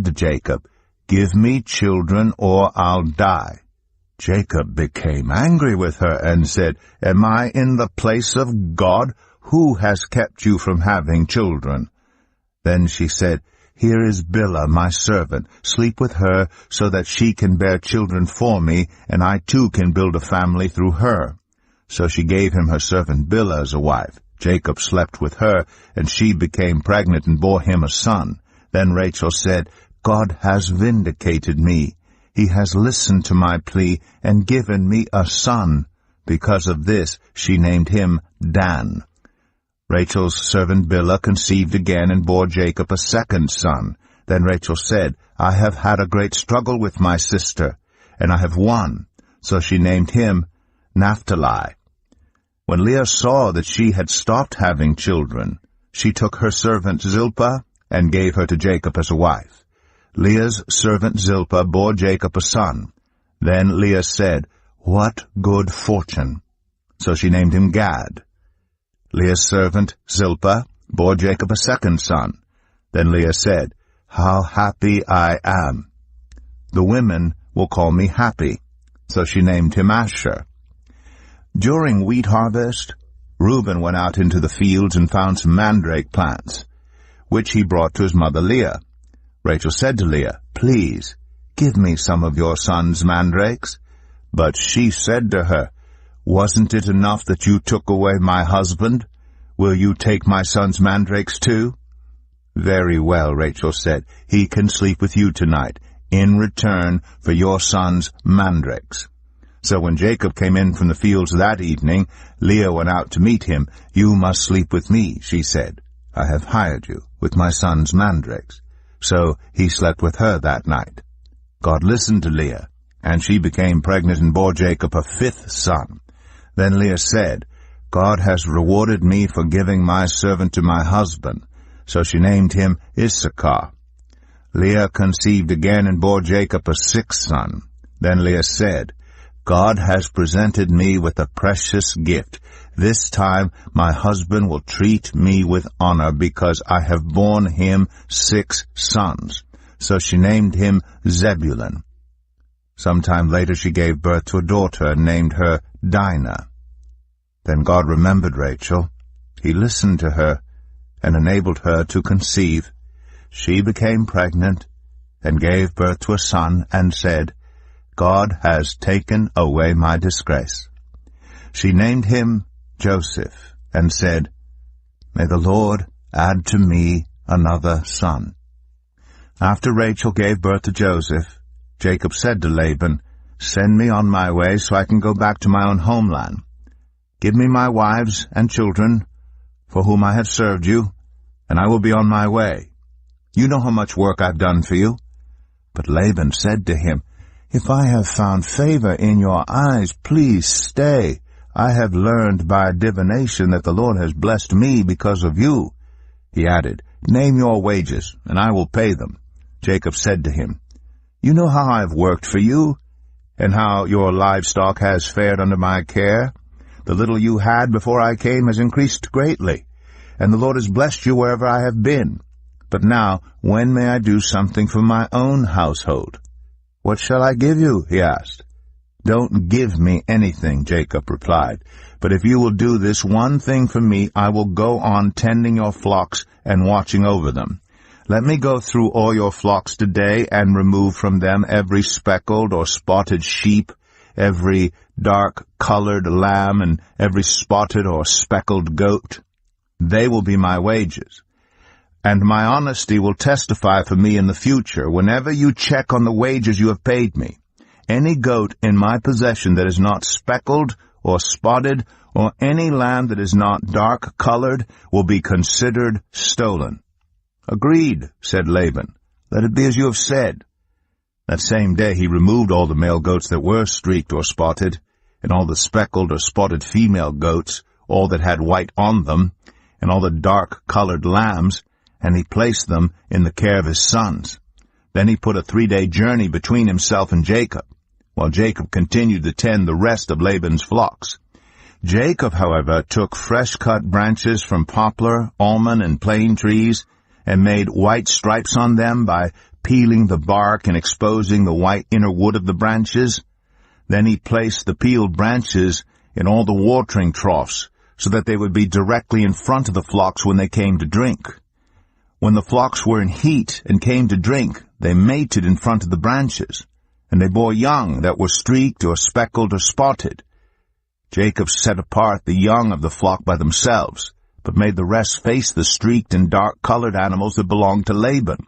to Jacob, "Give me children or I'll die." Jacob became angry with her and said, "Am I in the place of God? Who has kept you from having children?" Then she said, "Here is Bilhah, my servant. Sleep with her so that she can bear children for me, and I too can build a family through her." So she gave him her servant Bilhah as a wife. Jacob slept with her, and she became pregnant and bore him a son. Then Rachel said, "God has vindicated me. He has listened to my plea and given me a son." Because of this, she named him Dan. Rachel's servant Bilhah conceived again and bore Jacob a second son. Then Rachel said, "I have had a great struggle with my sister, and I have won." So she named him Naphtali. When Leah saw that she had stopped having children, she took her servant Zilpah and gave her to Jacob as a wife. Leah's servant Zilpah bore Jacob a son. Then Leah said, "What good fortune!" So she named him Gad. Leah's servant Zilpah bore Jacob a second son. Then Leah said, "How happy I am! The women will call me happy." So she named him Asher. During wheat harvest, Reuben went out into the fields and found some mandrake plants, which he brought to his mother Leah. Rachel said to Leah, "Please, give me some of your son's mandrakes." But she said to her, "Wasn't it enough that you took away my husband? Will you take my son's mandrakes too?" "Very well," Rachel said, "he can sleep with you tonight, in return for your son's mandrakes." So when Jacob came in from the fields that evening, Leah went out to meet him. "You must sleep with me," she said. "I have hired you with my son's mandrakes." So he slept with her that night. God listened to Leah, and she became pregnant and bore Jacob a fifth son. Then Leah said, "God has rewarded me for giving my servant to my husband." So she named him Issachar. Leah conceived again and bore Jacob a sixth son. Then Leah said, "God has presented me with a precious gift. This time my husband will treat me with honor because I have borne him 6 sons." So she named him Zebulun. Sometime later she gave birth to a daughter and named her Dinah. Then God remembered Rachel. He listened to her and enabled her to conceive. She became pregnant and gave birth to a son and said, "God has taken away my disgrace." She named him Joseph and said, "May the Lord add to me another son." After Rachel gave birth to Joseph, Jacob said to Laban, "Send me on my way so I can go back to my own homeland. Give me my wives and children, for whom I have served you, and I will be on my way. You know how much work I've done for you." But Laban said to him, "If I have found favor in your eyes, please stay. I have learned by divination that the Lord has blessed me because of you." He added, "Name your wages, and I will pay them." Jacob said to him, "You know how I have worked for you, and how your livestock has fared under my care. The little you had before I came has increased greatly, and the Lord has blessed you wherever I have been. But now, when may I do something for my own household?" "What shall I give you?" he asked. "Don't give me anything," Jacob replied. "But if you will do this one thing for me, I will go on tending your flocks and watching over them. Let me go through all your flocks today and remove from them every speckled or spotted sheep, every dark-colored lamb, and every spotted or speckled goat. They will be my wages. And my honesty will testify for me in the future whenever you check on the wages you have paid me. Any goat in my possession that is not speckled or spotted, or any lamb that is not dark-colored, will be considered stolen." "Agreed," said Laban. "Let it be as you have said." That same day he removed all the male goats that were streaked or spotted, and all the speckled or spotted female goats, all that had white on them, and all the dark-colored lambs, and he placed them in the care of his sons. Then he put a 3-day journey between himself and Jacob, while Jacob continued to tend the rest of Laban's flocks. Jacob, however, took fresh-cut branches from poplar, almond, and plane trees, and made white stripes on them by peeling the bark and exposing the white inner wood of the branches. Then he placed the peeled branches in all the watering troughs, so that they would be directly in front of the flocks when they came to drink. When the flocks were in heat and came to drink, they mated in front of the branches, and they bore young that were streaked or speckled or spotted. Jacob set apart the young of the flock by themselves, but made the rest face the streaked and dark-colored animals that belonged to Laban.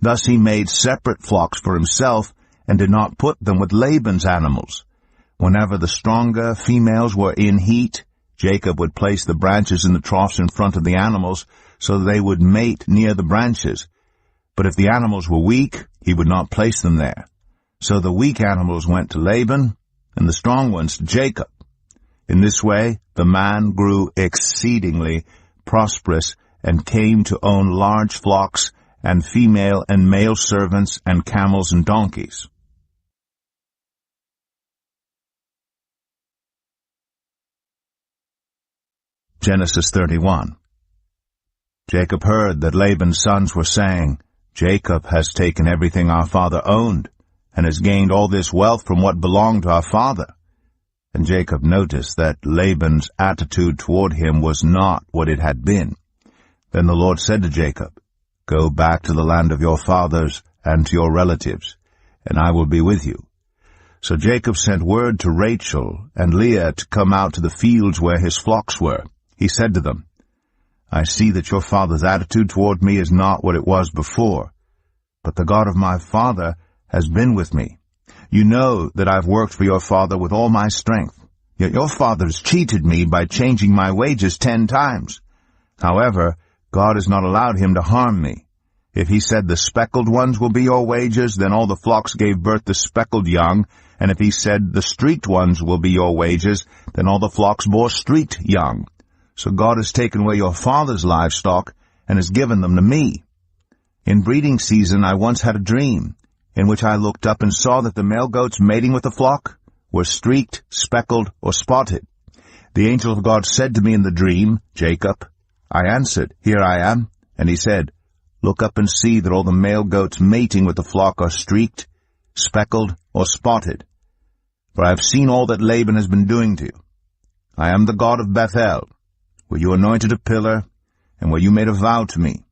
Thus he made separate flocks for himself, and did not put them with Laban's animals. Whenever the stronger females were in heat, Jacob would place the branches in the troughs in front of the animals, so that they would mate near the branches. But if the animals were weak, he would not place them there. So the weak animals went to Laban, and the strong ones to Jacob. In this way the man grew exceedingly prosperous, and came to own large flocks, and female and male servants, and camels and donkeys. Genesis 31. Jacob heard that Laban's sons were saying, "Jacob has taken everything our father owned, and has gained all this wealth from what belonged to our father." And Jacob noticed that Laban's attitude toward him was not what it had been. Then the Lord said to Jacob, "Go back to the land of your fathers and to your relatives, and I will be with you." So Jacob sent word to Rachel and Leah to come out to the fields where his flocks were. He said to them, "I see that your father's attitude toward me is not what it was before, but the God of my father has been with me. You know that I've worked for your father with all my strength, yet your father has cheated me by changing my wages 10 times. However, God has not allowed him to harm me. If he said the speckled ones will be your wages, then all the flocks gave birth to speckled young, and if he said the streaked ones will be your wages, then all the flocks bore streaked young. So God has taken away your father's livestock, and has given them to me. In breeding season I once had a dream, in which I looked up and saw that the male goats mating with the flock were streaked, speckled, or spotted. The angel of God said to me in the dream, 'Jacob.' I answered, 'Here I am.' And he said, 'Look up and see that all the male goats mating with the flock are streaked, speckled, or spotted. For I have seen all that Laban has been doing to you. I am the God of Bethel, where you anointed a pillar, and where you made a vow to me.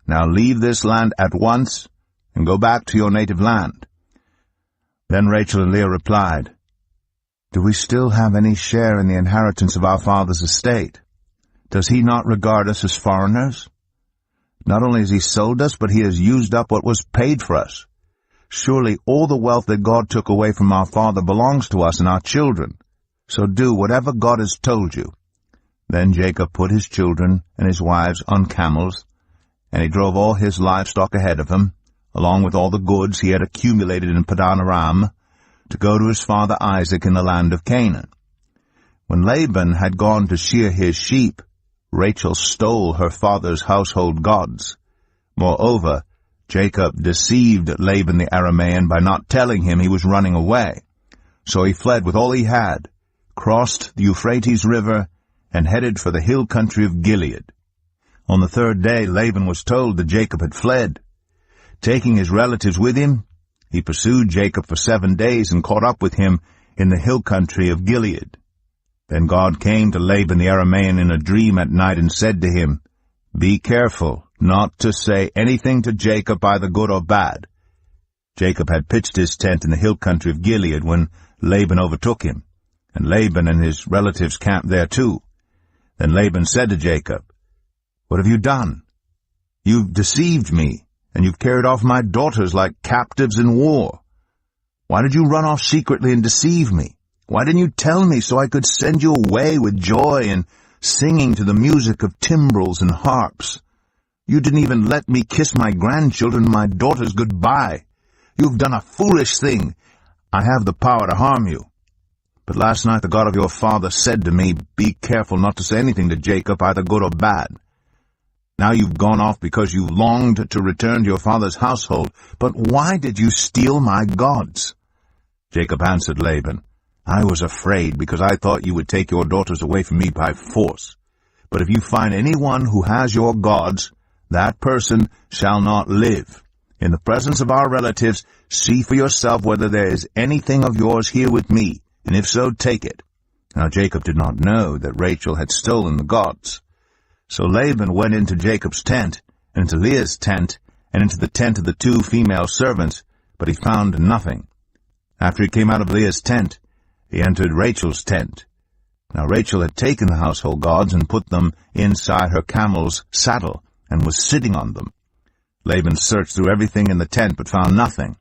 Now leave this land at once, and go back to your native land.' Then Rachel and Leah replied, 'Do we still have any share in the inheritance of our father's estate? Does he not regard us as foreigners? Not only has he sold us, but he has used up what was paid for us. Surely all the wealth that God took away from our father belongs to us and our children. So do whatever God has told you.' Then Jacob put his children and his wives on camels, and he drove all his livestock ahead of him, along with all the goods he had accumulated in Padan Aram, to go to his father Isaac in the land of Canaan. When Laban had gone to shear his sheep, Rachel stole her father's household gods. Moreover, Jacob deceived Laban the Aramean by not telling him he was running away. So he fled with all he had, crossed the Euphrates River, and headed for the hill country of Gilead. On the 3rd day Laban was told that Jacob had fled. Taking his relatives with him, he pursued Jacob for 7 days and caught up with him in the hill country of Gilead. Then God came to Laban the Aramean in a dream at night and said to him, "Be careful not to say anything to Jacob, either good or bad." Jacob had pitched his tent in the hill country of Gilead when Laban overtook him, and Laban and his relatives camped there too. Then Laban said to Jacob, "What have you done? You've deceived me, and you've carried off my daughters like captives in war. Why did you run off secretly and deceive me? Why didn't you tell me so I could send you away with joy and singing to the music of timbrels and harps? You didn't even let me kiss my grandchildren and my daughters goodbye. You've done a foolish thing. I have the power to harm you. But last night the God of your father said to me, 'Be careful not to say anything to Jacob, either good or bad.' Now you've gone off because you longed to return to your father's household. But why did you steal my gods?" Jacob answered Laban, "I was afraid because I thought you would take your daughters away from me by force. But if you find anyone who has your gods, that person shall not live. In the presence of our relatives, see for yourself whether there is anything of yours here with me, and if so, take it." Now Jacob did not know that Rachel had stolen the gods. So Laban went into Jacob's tent, and into Leah's tent, and into the tent of the 2 female servants, but he found nothing. After he came out of Leah's tent, he entered Rachel's tent. Now Rachel had taken the household gods and put them inside her camel's saddle, and was sitting on them. Laban searched through everything in the tent, but found nothing.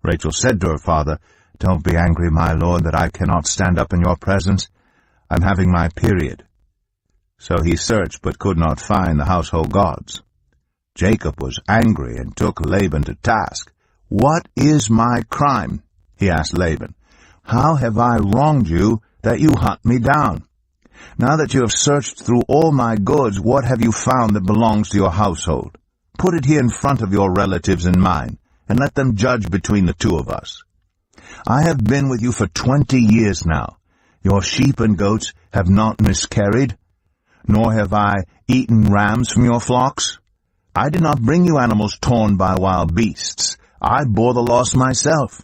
Rachel said to her father, "Don't be angry, my lord, that I cannot stand up in your presence. I'm having my period." So he searched, but could not find the household gods. Jacob was angry and took Laban to task. "What is my crime?" he asked Laban. "How have I wronged you that you hunt me down? Now that you have searched through all my goods, what have you found that belongs to your household? Put it here in front of your relatives and mine, and let them judge between the 2 of us. I have been with you for 20 years now. Your sheep and goats have not miscarried, nor have I eaten rams from your flocks. I did not bring you animals torn by wild beasts. I bore the loss myself,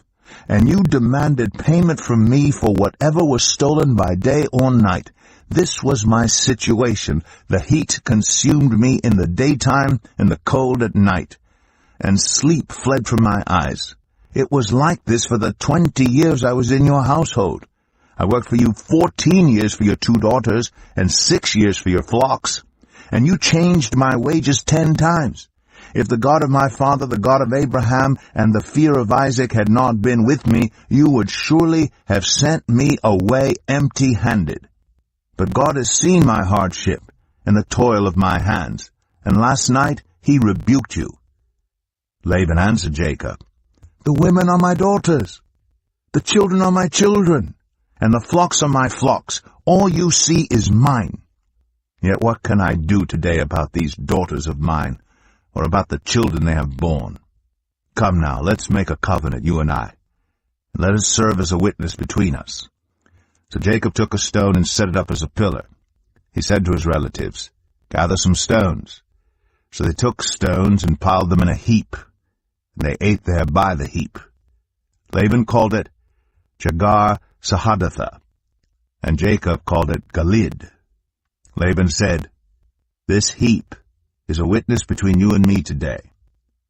and you demanded payment from me for whatever was stolen by day or night. This was my situation. The heat consumed me in the daytime and the cold at night, and sleep fled from my eyes. It was like this for the 20 years I was in your household. I worked for you 14 years for your 2 daughters and 6 years for your flocks, and you changed my wages 10 times. If the God of my father, the God of Abraham, and the fear of Isaac had not been with me, you would surely have sent me away empty-handed. But God has seen my hardship and the toil of my hands, and last night he rebuked you." Laban answered Jacob, "The women are my daughters, the children are my children, and the flocks are my flocks. All you see is mine. Yet what can I do today about these daughters of mine, or about the children they have borne? Come now, let's make a covenant, you and I, and let us serve as a witness between us." So Jacob took a stone and set it up as a pillar. He said to his relatives, "Gather some stones." So they took stones and piled them in a heap, and they ate there by the heap. Laban called it Jegar-Sahadutha, and Jacob called it Gilead. Laban said, "This heap is a witness between you and me today."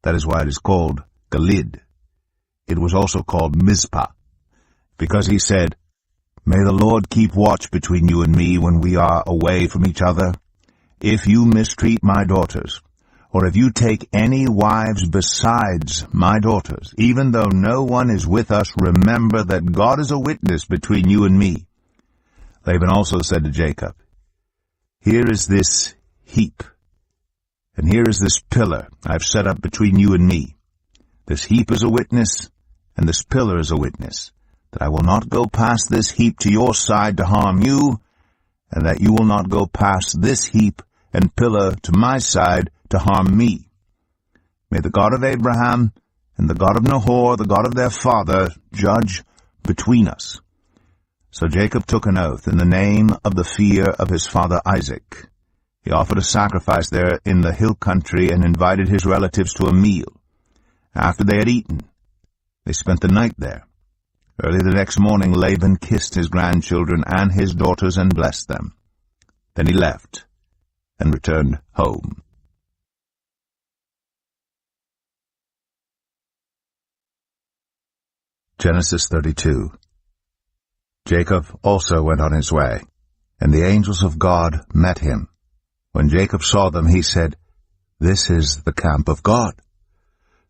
That is why it is called Gilead. It was also called Mizpah, because he said, "May the Lord keep watch between you and me when we are away from each other. If you mistreat my daughters, or if you take any wives besides my daughters, even though no one is with us, remember that God is a witness between you and me." Laban also said to Jacob, "Here is this heap, and here is this pillar I have set up between you and me. This heap is a witness, and this pillar is a witness, that I will not go past this heap to your side to harm you, and that you will not go past this heap and pillar to my side to harm me. May the God of Abraham and the God of Nahor, the God of their father, judge between us." So Jacob took an oath in the name of the fear of his father Isaac. He offered a sacrifice there in the hill country and invited his relatives to a meal. After they had eaten, they spent the night there. Early the next morning Laban kissed his grandchildren and his daughters and blessed them. Then he left and returned home. Genesis 32. Jacob also went on his way, and the angels of God met him. When Jacob saw them, he said, "This is the camp of God."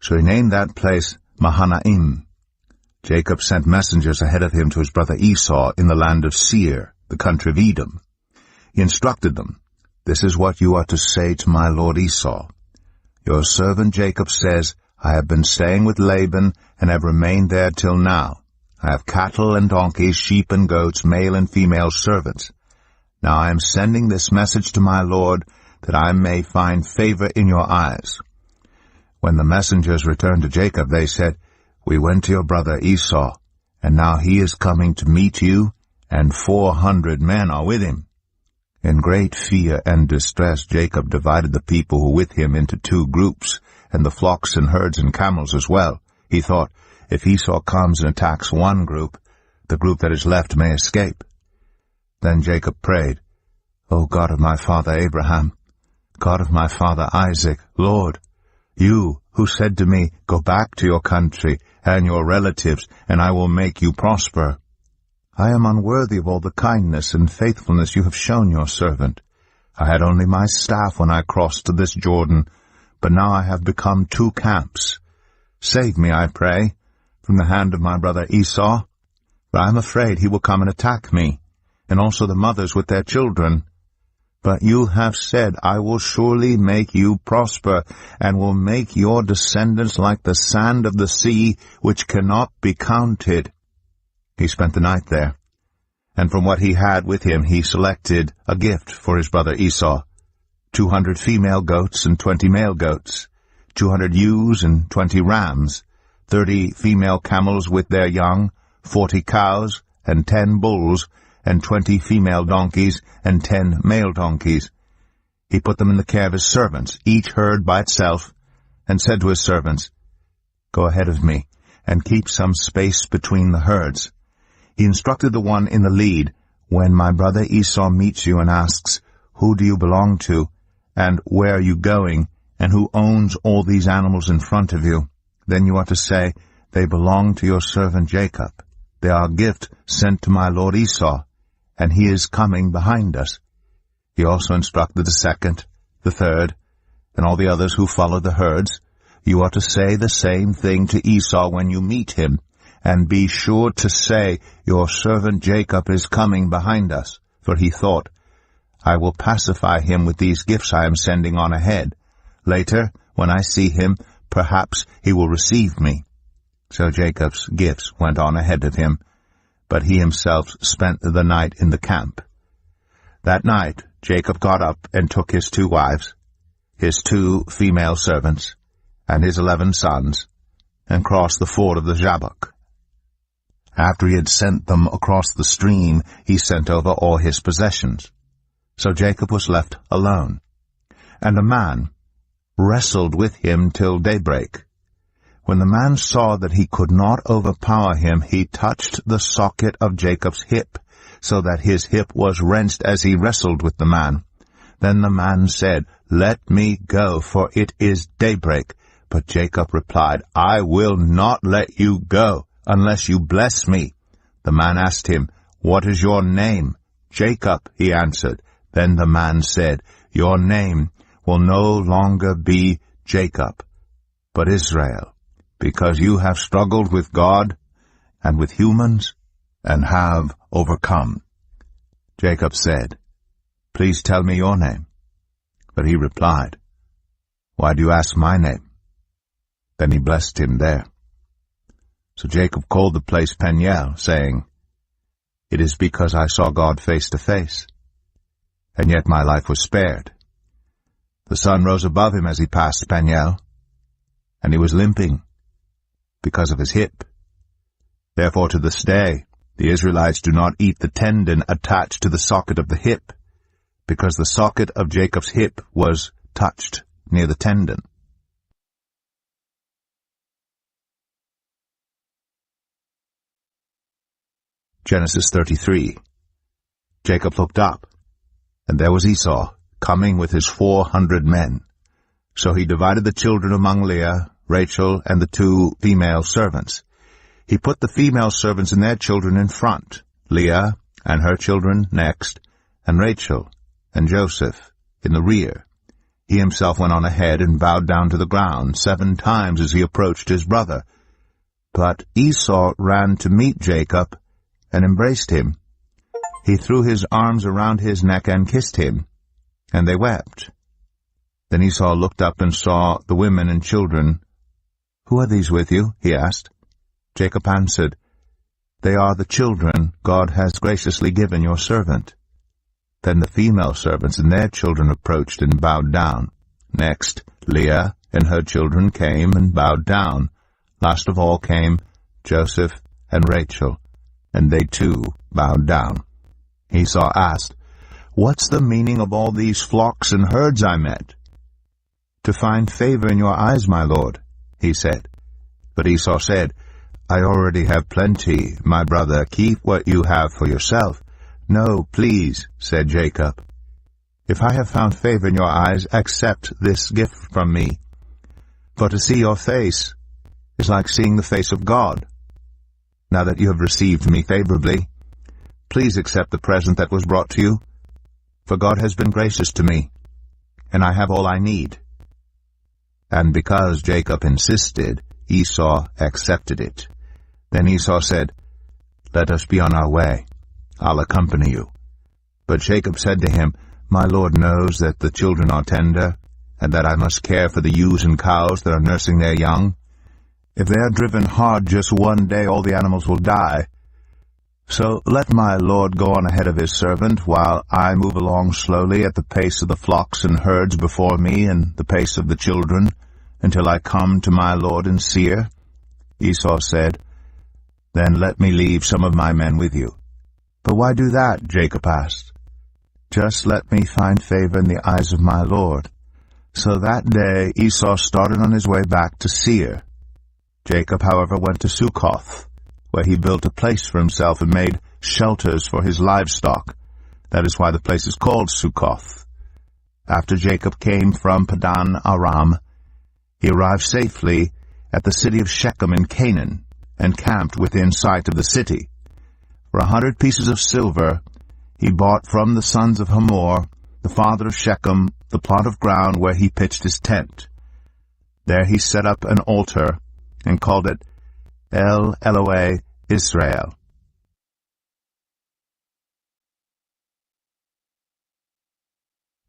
So he named that place Mahanaim. Jacob sent messengers ahead of him to his brother Esau in the land of Seir, the country of Edom. He instructed them, "This is what you are to say to my lord Esau. Your servant Jacob says, I have been staying with Laban and have remained there till now. I have cattle and donkeys, sheep and goats, male and female servants. Now I am sending this message to my lord, that I may find favor in your eyes." When the messengers returned to Jacob, they said, "We went to your brother Esau, and now he is coming to meet you, and 400 men are with him." In great fear and distress Jacob divided the people who were with him into 2 groups, and the flocks and herds and camels as well. He thought, if Esau comes and attacks one group, the group that is left may escape. Then Jacob prayed, O God of my father Abraham, God of my father Isaac, Lord, you who said to me, go back to your country and your relatives, and I will make you prosper. I am unworthy of all the kindness and faithfulness you have shown your servant. I had only my staff when I crossed this Jordan, but now I have become 2 camps. Save me, I pray, from the hand of my brother Esau, for I am afraid he will come and attack me, and also the mothers with their children. But you have said, I will surely make you prosper, and will make your descendants like the sand of the sea, which cannot be counted. He spent the night there, and from what he had with him he selected a gift for his brother Esau, 200 female goats and 20 male goats, 200 ewes and 20 rams, 30 female camels with their young, 40 cows and 10 bulls, and 20 female donkeys and 10 male donkeys. He put them in the care of his servants, each herd by itself, and said to his servants, Go ahead of me, and keep some space between the herds. He instructed the one in the lead, When my brother Esau meets you and asks, Who do you belong to, and where are you going, and who owns all these animals in front of you? Then you are to say, They belong to your servant Jacob. They are a gift sent to my lord Esau, and he is coming behind us. He also instructed the second, the third, and all the others who followed the herds. You are to say the same thing to Esau when you meet him, and be sure to say, Your servant Jacob is coming behind us. For he thought, I will pacify him with these gifts I am sending on ahead. Later, when I see him, perhaps he will receive me. So Jacob's gifts went on ahead of him, but he himself spent the night in the camp. That night Jacob got up and took his 2 wives, his 2 female servants, and his 11 sons, and crossed the ford of the Jabbok. After he had sent them across the stream, he sent over all his possessions. So Jacob was left alone, and a man wrestled with him till daybreak. When the man saw that he could not overpower him, he touched the socket of Jacob's hip, so that his hip was wrenched as he wrestled with the man. Then the man said, Let me go, for it is daybreak. But Jacob replied, I will not let you go, unless you bless me. The man asked him, What is your name? Jacob, he answered. Then the man said, Your name will no longer be Jacob, but Israel, because you have struggled with God and with humans and have overcome. Jacob said, Please tell me your name. But he replied, Why do you ask my name? Then he blessed him there. So Jacob called the place Peniel, saying, It is because I saw God face to face, and yet my life was spared. The sun rose above him as he passed Peniel, and he was limping because of his hip. Therefore to this day the Israelites do not eat the tendon attached to the socket of the hip, because the socket of Jacob's hip was touched near the tendon. Genesis 33. Jacob looked up, and there was Esau, coming with his 400 men. So he divided the children among Leah, Rachel, and the 2 female servants. He put the female servants and their children in front, Leah and her children next, and Rachel and Joseph in the rear. He himself went on ahead and bowed down to the ground 7 times as he approached his brother. But Esau ran to meet Jacob and embraced him. He threw his arms around his neck and kissed him, and they wept. Then Esau looked up and saw the women and children. Who are these with you? He asked. Jacob answered, They are the children God has graciously given your servant. Then the female servants and their children approached and bowed down. Next, Leah and her children came and bowed down. Last of all came Joseph and Rachel, and they too bowed down. Esau asked, What's the meaning of all these flocks and herds I met? "To find favor in your eyes, my lord," he said. But Esau said, "I already have plenty, my brother. Keep what you have for yourself." "No, please," said Jacob. "If I have found favor in your eyes, accept this gift from me. For to see your face is like seeing the face of God. Now that you have received me favorably, please accept the present that was brought to you, for God has been gracious to me, and I have all I need." And because Jacob insisted, Esau accepted it. Then Esau said, "Let us be on our way. I'll accompany you." But Jacob said to him, "My lord knows that the children are tender, and that I must care for the ewes and cows that are nursing their young. If they are driven hard just one day, all the animals will die. So let my lord go on ahead of his servant, while I move along slowly at the pace of the flocks and herds before me and the pace of the children, until I come to my lord in Seir." Esau said, "Then let me leave some of my men with you." "But why do that?" Jacob asked. "Just let me find favor in the eyes of my lord." So that day Esau started on his way back to Seir. Jacob, however, went to Succoth, where he built a place for himself and made shelters for his livestock. That is why the place is called Succoth. After Jacob came from Padan Aram, he arrived safely at the city of Shechem in Canaan, and camped within sight of the city. For 100 pieces of silver he bought from the sons of Hamor, the father of Shechem, the plot of ground where he pitched his tent. There he set up an altar, and called it El Elohe Israel.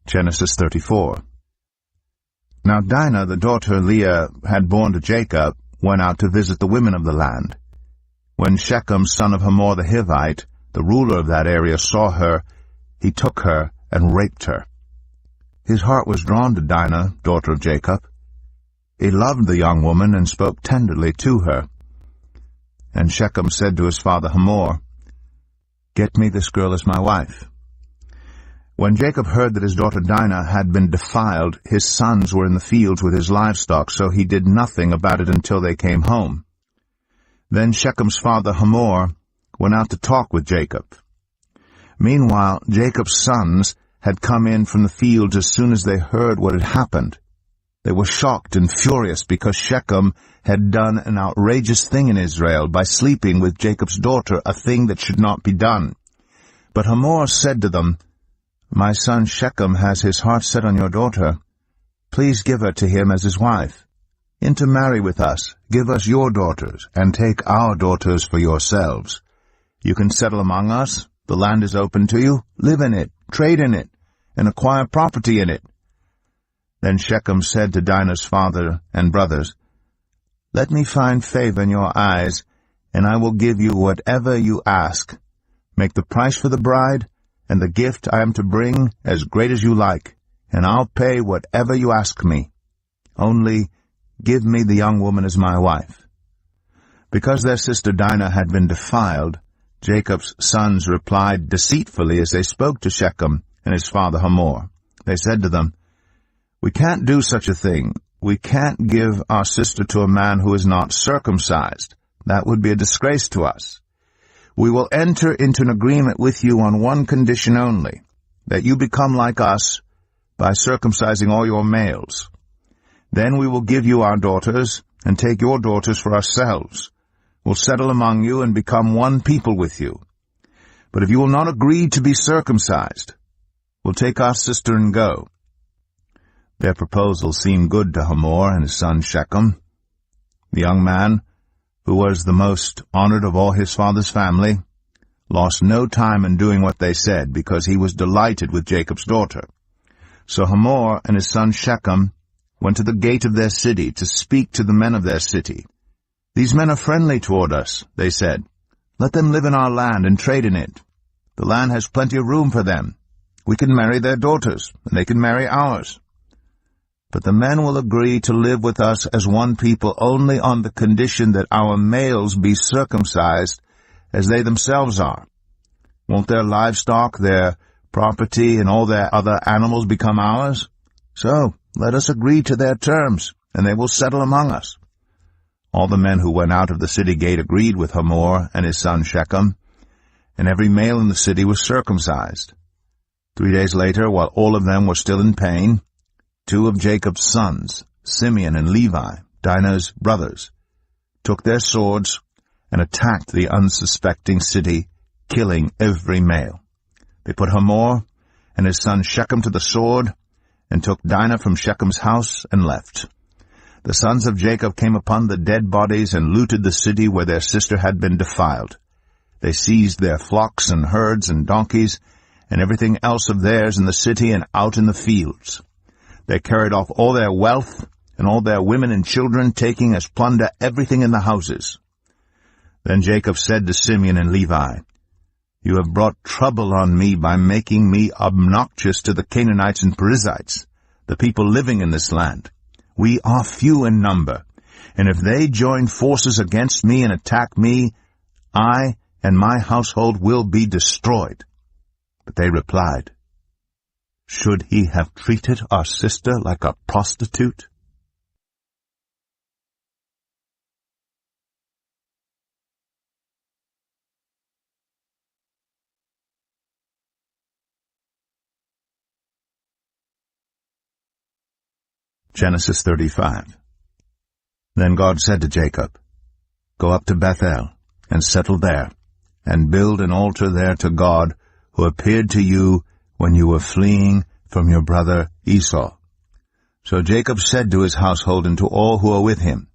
Genesis 34. Now Dinah, the daughter Leah had borne to Jacob, went out to visit the women of the land. When Shechem, son of Hamor the Hivite, the ruler of that area, saw her, he took her and raped her. His heart was drawn to Dinah, daughter of Jacob. He loved the young woman and spoke tenderly to her. And Shechem said to his father Hamor, "Get me this girl as my wife." When Jacob heard that his daughter Dinah had been defiled, his sons were in the fields with his livestock, so he did nothing about it until they came home. Then Shechem's father Hamor went out to talk with Jacob. Meanwhile, Jacob's sons had come in from the fields as soon as they heard what had happened. They were shocked and furious because Shechem had done an outrageous thing in Israel by sleeping with Jacob's daughter, a thing that should not be done. But Hamor said to them, "My son Shechem has his heart set on your daughter. Please give her to him as his wife. Intermarry with us, give us your daughters, and take our daughters for yourselves. You can settle among us, the land is open to you, live in it, trade in it, and acquire property in it." Then Shechem said to Dinah's father and brothers, "Let me find favor in your eyes, and I will give you whatever you ask. Make the price for the bride and the gift I am to bring as great as you like, and I'll pay whatever you ask me. Only give me the young woman as my wife." Because their sister Dinah had been defiled, Jacob's sons replied deceitfully as they spoke to Shechem and his father Hamor. They said to them, "We can't do such a thing. We can't give our sister to a man who is not circumcised. That would be a disgrace to us. We will enter into an agreement with you on one condition only, that you become like us by circumcising all your males. Then we will give you our daughters and take your daughters for ourselves. We'll settle among you and become one people with you. But if you will not agree to be circumcised, we'll take our sister and go." Their proposal seemed good to Hamor and his son Shechem. The young man, who was the most honored of all his father's family, lost no time in doing what they said, because he was delighted with Jacob's daughter. So Hamor and his son Shechem went to the gate of their city to speak to the men of their city. "These men are friendly toward us," they said. "Let them live in our land and trade in it. The land has plenty of room for them. We can marry their daughters, and they can marry ours. But the men will agree to live with us as one people only on the condition that our males be circumcised as they themselves are. Won't their livestock, their property, and all their other animals become ours? So Let us agree to their terms, and they will settle among us. All the men who went out of the city gate agreed with Hamor and his son Shechem, and every male in the city was circumcised. 3 days later, while all of them were still in pain, 2 of Jacob's sons, Simeon and Levi, Dinah's brothers, took their swords and attacked the unsuspecting city, killing every male. They put Hamor and his son Shechem to the sword, and took Dinah from Shechem's house and left. The sons of Jacob came upon the dead bodies and looted the city where their sister had been defiled. They seized their flocks and herds and donkeys, and everything else of theirs in the city and out in the fields. They carried off all their wealth and all their women and children, taking as plunder everything in the houses. Then Jacob said to Simeon and Levi, "You have brought trouble on me by making me obnoxious to the Canaanites and Perizzites, the people living in this land. We are few in number, and if they join forces against me and attack me, I and my household will be destroyed." But they replied, "Should he have treated our sister like a prostitute?" Genesis 35. Then God said to Jacob, "Go up to Bethel, and settle there, and build an altar there to God, who appeared to you when you were fleeing from your brother Esau." So Jacob said to his household and to all who are with him,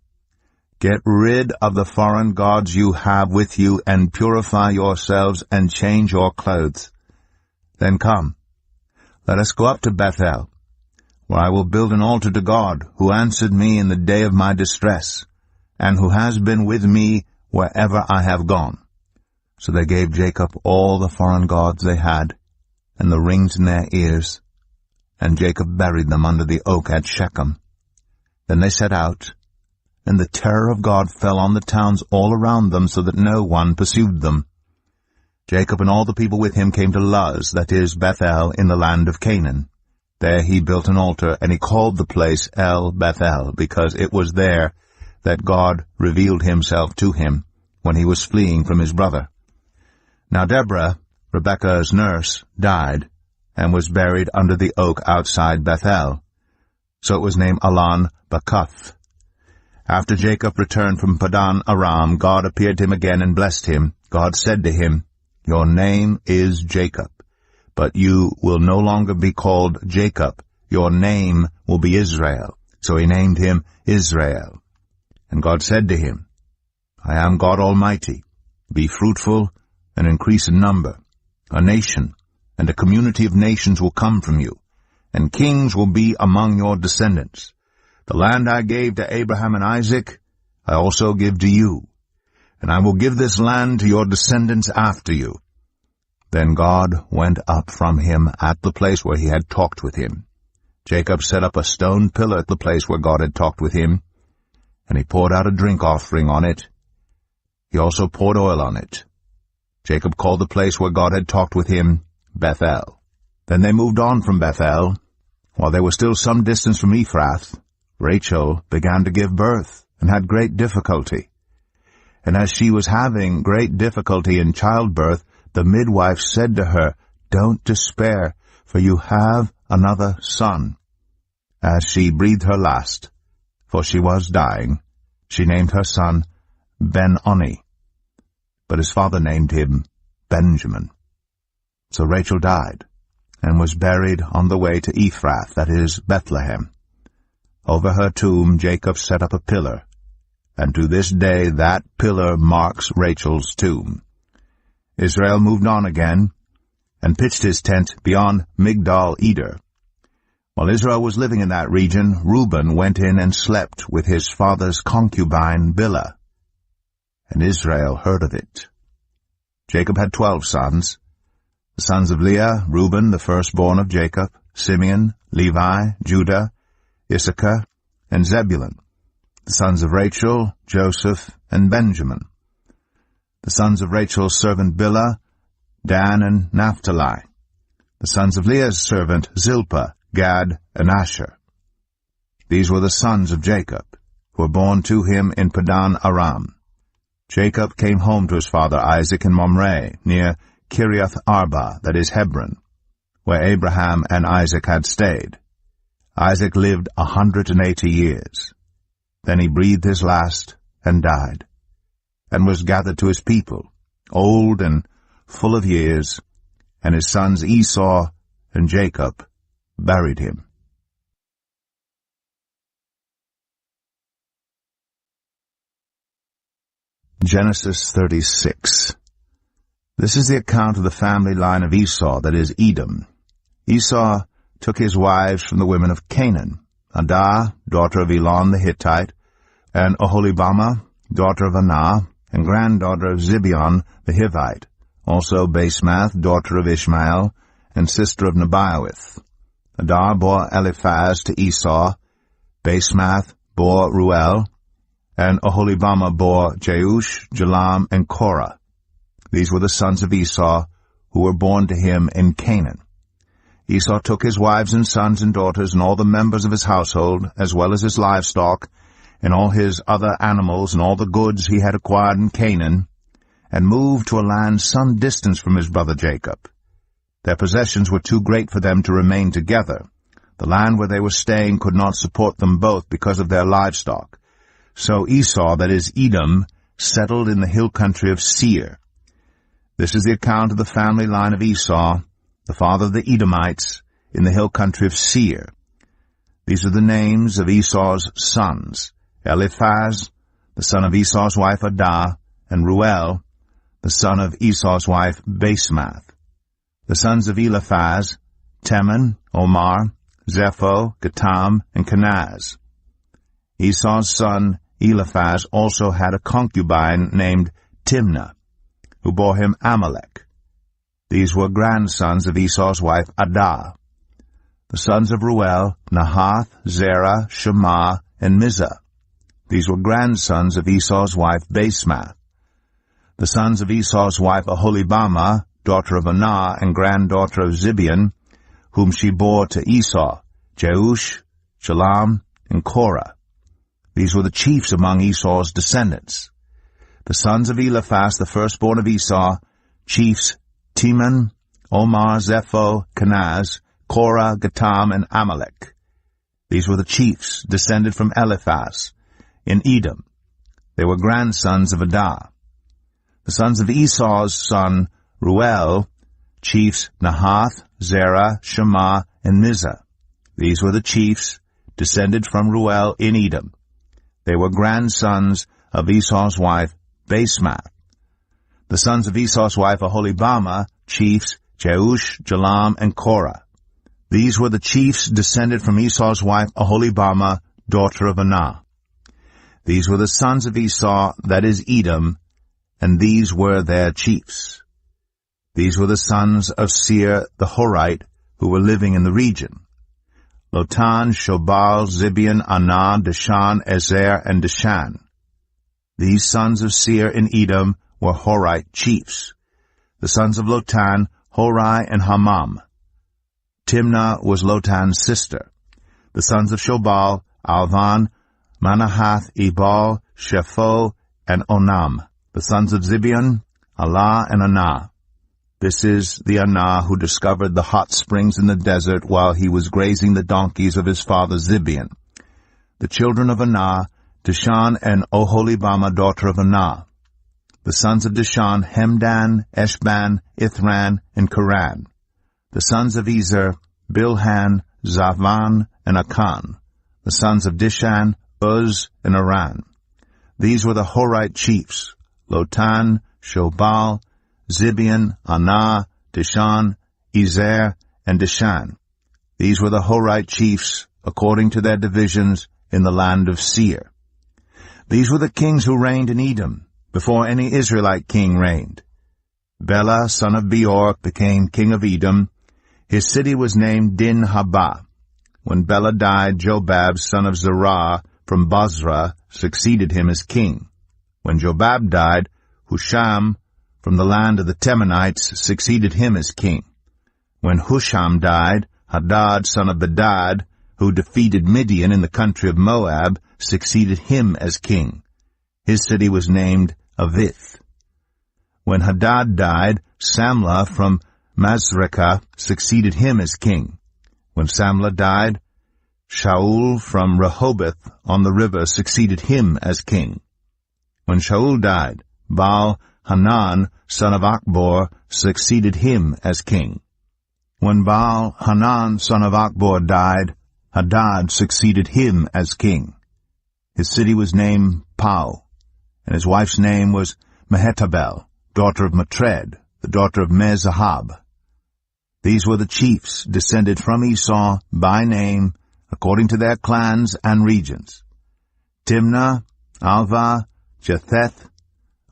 "Get rid of the foreign gods you have with you, and purify yourselves, and change your clothes. Then come, let us go up to Bethel, where I will build an altar to God, who answered me in the day of my distress, and who has been with me wherever I have gone." So they gave Jacob all the foreign gods they had, and the rings in their ears, and Jacob buried them under the oak at Shechem. Then they set out, and the terror of God fell on the towns all around them, so that no one pursued them. Jacob and all the people with him came to Luz, that is, Bethel, in the land of Canaan. There he built an altar, and he called the place El Bethel, because it was there that God revealed himself to him when he was fleeing from his brother. Now Deborah, Rebekah's nurse, died, and was buried under the oak outside Bethel. So it was named Allon Bacuth. After Jacob returned from Padan Aram, God appeared to him again and blessed him. God said to him, "Your name is Jacob, but you will no longer be called Jacob. Your name will be Israel." So he named him Israel. And God said to him, "I am God Almighty. Be fruitful and increase in number. A nation and a community of nations will come from you, and kings will be among your descendants. The land I gave to Abraham and Isaac, I also give to you, and I will give this land to your descendants after you." Then God went up from him at the place where he had talked with him. Jacob set up a stone pillar at the place where God had talked with him, and he poured out a drink offering on it. He also poured oil on it. Jacob called the place where God had talked with him Bethel. Then they moved on from Bethel. While they were still some distance from Ephrath, Rachel began to give birth and had great difficulty. And as she was having great difficulty in childbirth, the midwife said to her, "Don't despair, for you have another son." As she breathed her last, for she was dying, she named her son Ben-Oni, but his father named him Benjamin. So Rachel died, and was buried on the way to Ephrath, that is, Bethlehem. Over her tomb Jacob set up a pillar, and to this day that pillar marks Rachel's tomb. Israel moved on again, and pitched his tent beyond Migdal-Eder. While Israel was living in that region, Reuben went in and slept with his father's concubine Bilhah, and Israel heard of it. Jacob had 12 sons. The sons of Leah, Reuben, the firstborn of Jacob, Simeon, Levi, Judah, Issachar, and Zebulun. The sons of Rachel, Joseph, and Benjamin. The sons of Rachel's servant Bilhah, Dan and Naphtali. The sons of Leah's servant Zilpah, Gad, and Asher. These were the sons of Jacob, who were born to him in Padan Aram. Jacob came home to his father Isaac in Mamre, near Kiriath Arba, that is Hebron, where Abraham and Isaac had stayed. Isaac lived 180 years. Then he breathed his last and died, and was gathered to his people, old and full of years, and his sons Esau and Jacob buried him. Genesis 36. This is the account of the family line of Esau, that is Edom. Esau took his wives from the women of Canaan, Adah, daughter of Elon the Hittite, and Oholibamah, daughter of Anah, and granddaughter of Zibeon the Hivite, also Basemath, daughter of Ishmael, and sister of Nebaioth. Adah bore Eliphaz to Esau, Basemath bore Ruel, and Oholibamah bore Jeush, Jalam, and Korah. These were the sons of Esau, who were born to him in Canaan. Esau took his wives and sons and daughters and all the members of his household, as well as his livestock, and all his other animals and all the goods he had acquired in Canaan, and moved to a land some distance from his brother Jacob. Their possessions were too great for them to remain together. The land where they were staying could not support them both because of their livestock. So Esau, that is Edom, settled in the hill country of Seir. This is the account of the family line of Esau, the father of the Edomites, in the hill country of Seir. These are the names of Esau's sons: Eliphaz, the son of Esau's wife Adah, and Ruel, the son of Esau's wife Basemath. The sons of Eliphaz: Teman, Omar, Zepho, Gatam, and Kenaz. Esau's son Eliphaz also had a concubine named Timnah, who bore him Amalek. These were grandsons of Esau's wife Adah. The sons of Ruel: Nahath, Zerah, Shema, and Mizah. These were grandsons of Esau's wife Basemath. The sons of Esau's wife Oholibamah, daughter of Anah and granddaughter of Zibeon, whom she bore to Esau: Jeush, Jalam, and Korah. These were the chiefs among Esau's descendants. The sons of Eliphaz, the firstborn of Esau, chiefs Teman, Omar, Zepho, Kenaz, Korah, Gatam, and Amalek. These were the chiefs descended from Eliphaz in Edom. They were grandsons of Adah. The sons of Esau's son Ruel, chiefs Nahath, Zerah, Shema, and Mizah. These were the chiefs descended from Ruel in Edom. They were grandsons of Esau's wife Basemath. The sons of Esau's wife Oholibamah, chiefs Jeush, Jalam, and Korah. These were the chiefs descended from Esau's wife Oholibamah, daughter of Anah. These were the sons of Esau, that is Edom, and these were their chiefs. These were the sons of Seir the Horite, who were living in the region: Lotan, Shobal, Zibeon, Anah, Dishan, Ezer, and Dishan. These sons of Seir in Edom were Horite chiefs. The sons of Lotan: Hori and Hamam. Timnah was Lotan's sister. The sons of Shobal: Alvan, Manahath, Ebal, Shepho, and Onam. The sons of Zibeon: Allah and Anah. This is the Anah who discovered the hot springs in the desert while he was grazing the donkeys of his father Zibeon. The children of Anah: Dishan and Oholibamah, daughter of Anah. The sons of Dishan: Hemdan, Eshban, Ithran, and Karan. The sons of Ezer: Bilhan, Zavan, and Akan. The sons of Dishan: Uz and Aran. These were the Horite chiefs: Lotan, Shobal, Zibeon, Anah, Dishan, Ezer, and Dishan. These were the Horite chiefs, according to their divisions, in the land of Seir. These were the kings who reigned in Edom, before any Israelite king reigned. Bela, son of Beor, became king of Edom. His city was named Din-Habah. When Bela died, Jobab, son of Zerah, from Basra, succeeded him as king. When Jobab died, Husham, from the land of the Temanites, succeeded him as king. When Husham died, Hadad, son of Bedad, who defeated Midian in the country of Moab, succeeded him as king. His city was named Avith. When Hadad died, Samlah from Masrekah succeeded him as king. When Samlah died, Shaul from Rehoboth on the river succeeded him as king. When Shaul died, Baal-Hanan, son of Achbor, succeeded him as king. When Baal-Hanan, son of Achbor, died, Hadad succeeded him as king. His city was named Pau, and his wife's name was Mehetabel, daughter of Matred, the daughter of Mezahab. These were the chiefs descended from Esau by name, according to their clans and regions: Timnah, Alvah, Jetheth,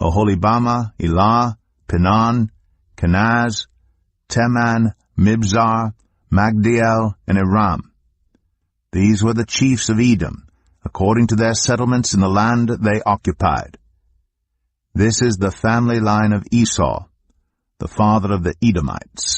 Oholibamah, Elah, Pinon, Kenaz, Teman, Mibzar, Magdiel, and Aram. These were the chiefs of Edom, according to their settlements in the land they occupied. This is the family line of Esau, the father of the Edomites.